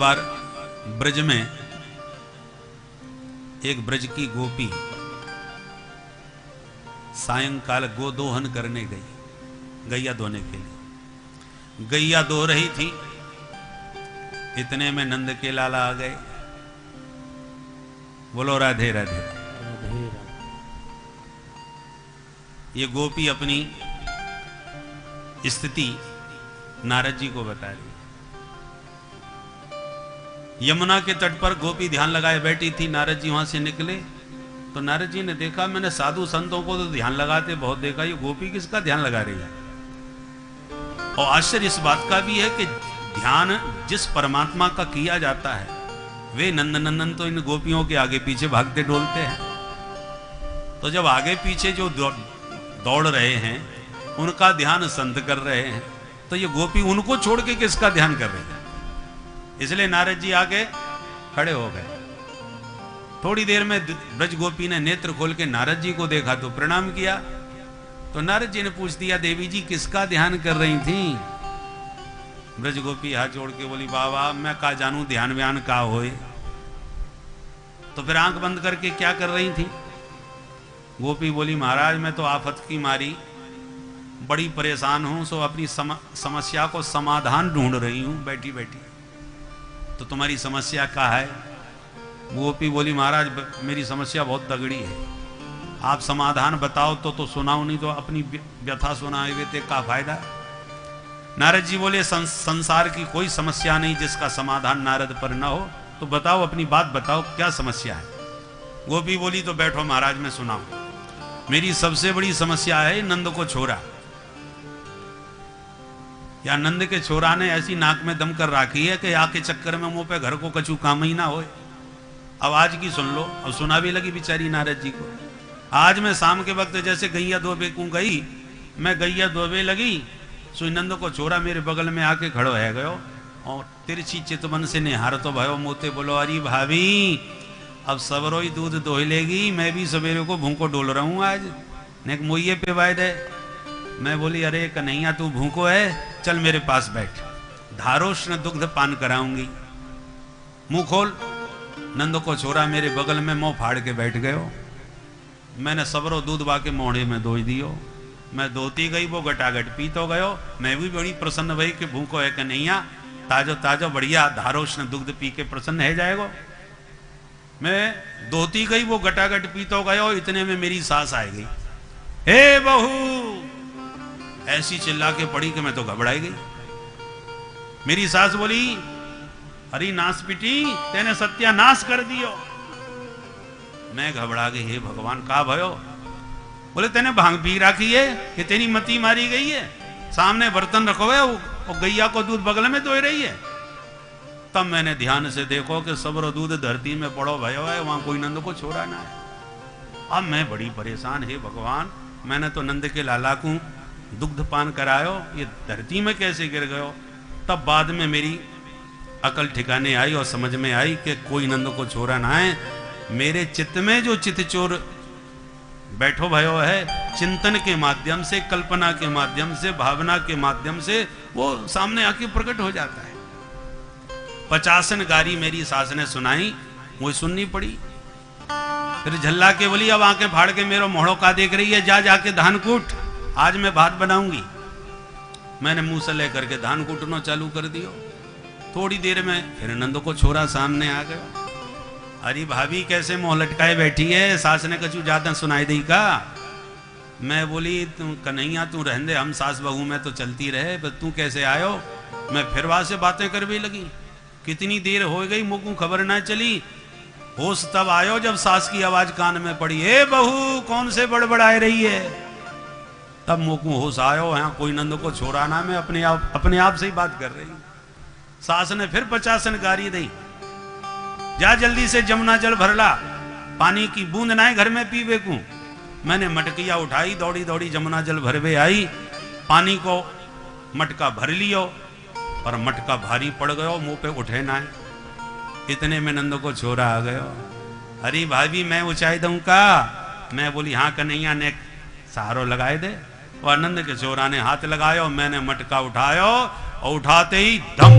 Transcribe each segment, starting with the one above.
बार ब्रज में एक ब्रज की गोपी सायंकाल गोदोहन करने गई, गैया धोने के लिए। गैया धो रही थी, इतने में नंद के लाला आ गए। बोलो राधे राधे। ये गोपी अपनी स्थिति नारद जी को बता रही। यमुना के तट पर गोपी ध्यान लगाए बैठी थी। नारद जी वहां से निकले तो नारद जी ने देखा, मैंने साधु संतों को तो ध्यान लगाते बहुत देखा, ये गोपी किसका ध्यान लगा रही है। और आश्चर्य इस बात का भी है कि ध्यान जिस परमात्मा का किया जाता है वे नंदनंदन तो इन गोपियों के आगे पीछे भागते डोलते हैं। तो जब आगे पीछे जो दौड़ रहे हैं उनका ध्यान संत कर रहे हैं, तो ये गोपी उनको छोड़ के किसका ध्यान कर रही है। इसलिए नारद जी आगे खड़े हो गए। थोड़ी देर में ब्रज गोपी ने नेत्र खोल के नारद जी को देखा तो प्रणाम किया। तो नारद जी ने पूछ दिया, देवी जी किसका ध्यान कर रही थी। ब्रज गोपी हाथ जोड़ के बोली, बाबा मैं का जानू ध्यान व्यान का होए। तो फिर आंख बंद करके क्या कर रही थी। गोपी बोली, महाराज मैं तो आफत की मारी बड़ी परेशान हूं, सो अपनी समस्या को समाधान ढूंढ रही हूं बैठी बैठी। तो तुम्हारी समस्या क्या है। गोपी बोली, महाराज मेरी समस्या बहुत तगड़ी है, आप समाधान बताओ तो सुनाओ, नहीं तो अपनी व्यथा सुनाए हुए का फायदा। नारद जी बोले, संसार की कोई समस्या नहीं जिसका समाधान नारद पर न हो, तो बताओ अपनी बात बताओ, क्या समस्या है। गोपी बोली, तो बैठो महाराज मैं सुनाऊं। मेरी सबसे बड़ी समस्या है नंद को छोरा, या नंद के छोरा ने ऐसी नाक में दम कर राखी है कि आके चक्कर में मुंह पे घर को कछु काम ही ना हो। अब आज की सुन लो। और सुना भी लगी बेचारी नारद जी को। आज मैं शाम के वक्त जैसे गैया धोबे को गई, मैं गैया धोबे लगी, सो नंद को छोरा मेरे बगल में आके खड़ो है गयो और तिरछी चितवन से निहार तो भयो मोते। बोलो, अरे भाभी अब सबरो ही दूध दोह लेगी, मैं भी सवेरे को भूखो डोल रहा हूं आज, ने मोइये पे वायद है। मैं बोली, अरे कन्हैया तू भूखो है, चल मेरे पास बैठ, धारोष्ण दुग्ध पान कराऊंगी। मुंह खोल। नंद को छोरा मेरे बगल में मुंह फाड़ के बैठ गयो। मैंने सबरो दूध बाके मोहड़े में दो दियो। मैं दोती गई, वो गटागट पी तो गयो। मैं भी बड़ी प्रसन्न भई कि भूखो है कन्हैया, ताजो ताजो बढ़िया धारोष्ण दुग्ध पी के प्रसन्न है जाएगो। मैं दोती गई, वो गटागट पी तो गयो। इतने में मेरी सास आ गई। हे बहू, ऐसी चिल्ला के पड़ी कि मैं तो घबराई गई। मेरी सास बोली, अरे नास पिटी, तेने सत्यानाश कर दियो। मैं घबरा गई, हे भगवान का भयो। बोले, तेने भांग पी रखी है कि तेरी मती मारी गई है। सामने बर्तन रखो है और गैया को दूध बगल में दो रही है। तब मैंने ध्यान से देखो कि सबरो दूध धरती में पड़ो भयो है, वहां कोई नंद को छोड़ा ना है। अब मैं बड़ी परेशान, हे भगवान मैंने तो नंद के लाला को दुग्ध पान करायो, ये धरती में कैसे गिर गयो। तब बाद में मेरी अकल ठिकाने आई और समझ में आई कि कोई नंद को छोरा ना है। मेरे चित्त में जो चित्त चोर बैठो भयो है, चिंतन के माध्यम से, कल्पना के माध्यम से, भावना के माध्यम से वो सामने आके प्रकट हो जाता है। 50 गारी मेरी सास ने सुनाई, वो सुननी पड़ी। फिर झल्ला के बोली, अब आंखें फाड़ के मेरा मोहड़ो का देख रही है, जा जाके धान कूट, आज मैं भात बनाऊंगी। मैंने मुंह से लेकर के धान कूटना चालू कर दियो। थोड़ी देर में फिर नंद को छोरा सामने आ गया। अरे भाभी कैसे मुंह लटकाए बैठी है, सास ने कछु ज्यादा सुनाई दी का। मैं बोली, तू कन्हैया तू रहने दे, हम सास बहू में तो चलती रहे, बस तू कैसे आयो। मैं फिर वहां से बातें करने लगी। कितनी देर हो गई मुझको खबर ना चली। होश तब आयो जब सास की आवाज कान में पड़ी, हे बहू कौन से बड़बड़ाए रही है। तब मुझको होश आयो, यहाँ कोई नंद को छोरा ना, मैं अपने आप से ही बात कर रही हूं। सास ने फिर 50 गारी दी, जा जल्दी से जमुना जल भरला, पानी की बूंद ना घर में पीवे को। मैंने मटकिया उठाई, दौड़ी दौड़ी जमुना जल भरवे आई, पानी को मटका भर लियो, पर मटका भारी पड़ गयो, मुंह पे उठे ना। इतने में नंद को छोरा आ गयो। अरे भाभी मैं ऊंचाई दूं का। मैं बोली, हाँ कन्हैया ने सहारो लगाए दे। और नंद के छोरा ने हाथ लगायो, मैंने मटका उठायो और उठाते ही धम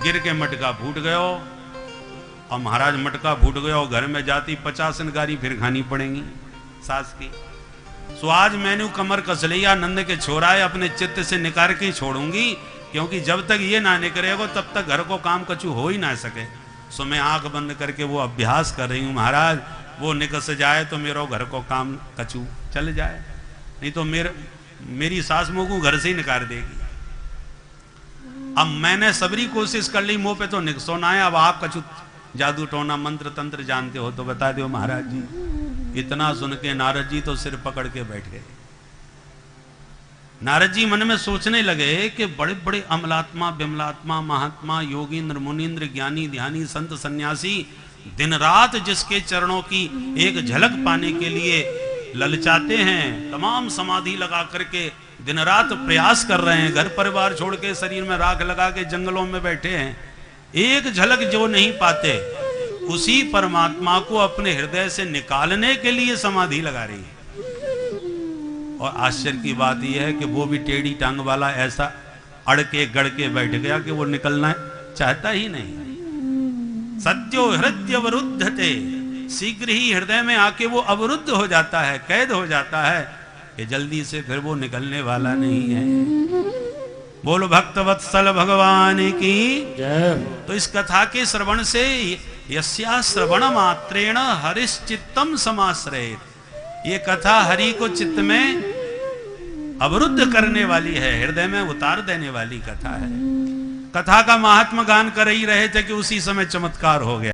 गिर के मटका फूट गयो। और महाराज मटका फूट गयो, घर में जाती 50 गारी फिर खानी पड़ेंगी सास की। सो आज मैंने कमर कस लिया, नंद के छोराए अपने चित्त से निकाल के छोड़ूंगी, क्योंकि जब तक ये ना निकलेगा तब तक घर को काम कछु हो ही ना सके। सो मैं आंख बंद करके वो अभ्यास कर रही हूँ महाराज, वो निकस जाए तो मेरा घर को काम कछु चल जाए, नहीं तो मेरी सास मुँह को घर से ही निकाल देगी। अब मैंने सबरी कोशिश कर ली, मुंह पे तो निकसो ना है। अब आप कछु जादू टोना मंत्र तंत्र जानते हो तो बता दो महाराज जी। इतना सुन के नारद जी तो सिर पकड़ के बैठ गए। नारद जी मन में सोचने लगे कि बड़े बड़े अमलात्मा, बिमलात्मा, महात्मा, योगींद्र, मुनीन्द्र, ज्ञानी, ध्यानी, संत, सन्यासी दिन रात जिसके चरणों की एक झलक पाने के लिए ललचाते हैं, तमाम समाधि लगा करके दिन रात प्रयास कर रहे हैं, घर परिवार छोड़ के शरीर में राख लगा के जंगलों में बैठे हैं, एक झलक जो नहीं पाते, उसी परमात्मा को अपने हृदय से निकालने के लिए समाधि लगा रही है। और आश्चर्य की बात यह है कि वो भी टेढ़ी टांग वाला ऐसा अड़ के गड़ के बैठ गया कि वो निकलना चाहता ही नहीं। सत्यो हृदय अवरुद्धते, शीघ्र ही हृदय में आके वो अवरुद्ध हो जाता है, कैद हो जाता है कि जल्दी से फिर वो निकलने वाला नहीं है। बोलो भक्त वत्सल भगवान की जय। तो इस कथा के श्रवण से यस्या श्रवण मात्रेण हरिश्चित्तम समाश्रयेत, ये कथा हरि को चित्त में अवरुद्ध करने वाली है, हृदय में उतार देने वाली कथा है। कथा का महात्मा गान कर ही रहे थे कि उसी समय चमत्कार हो गया।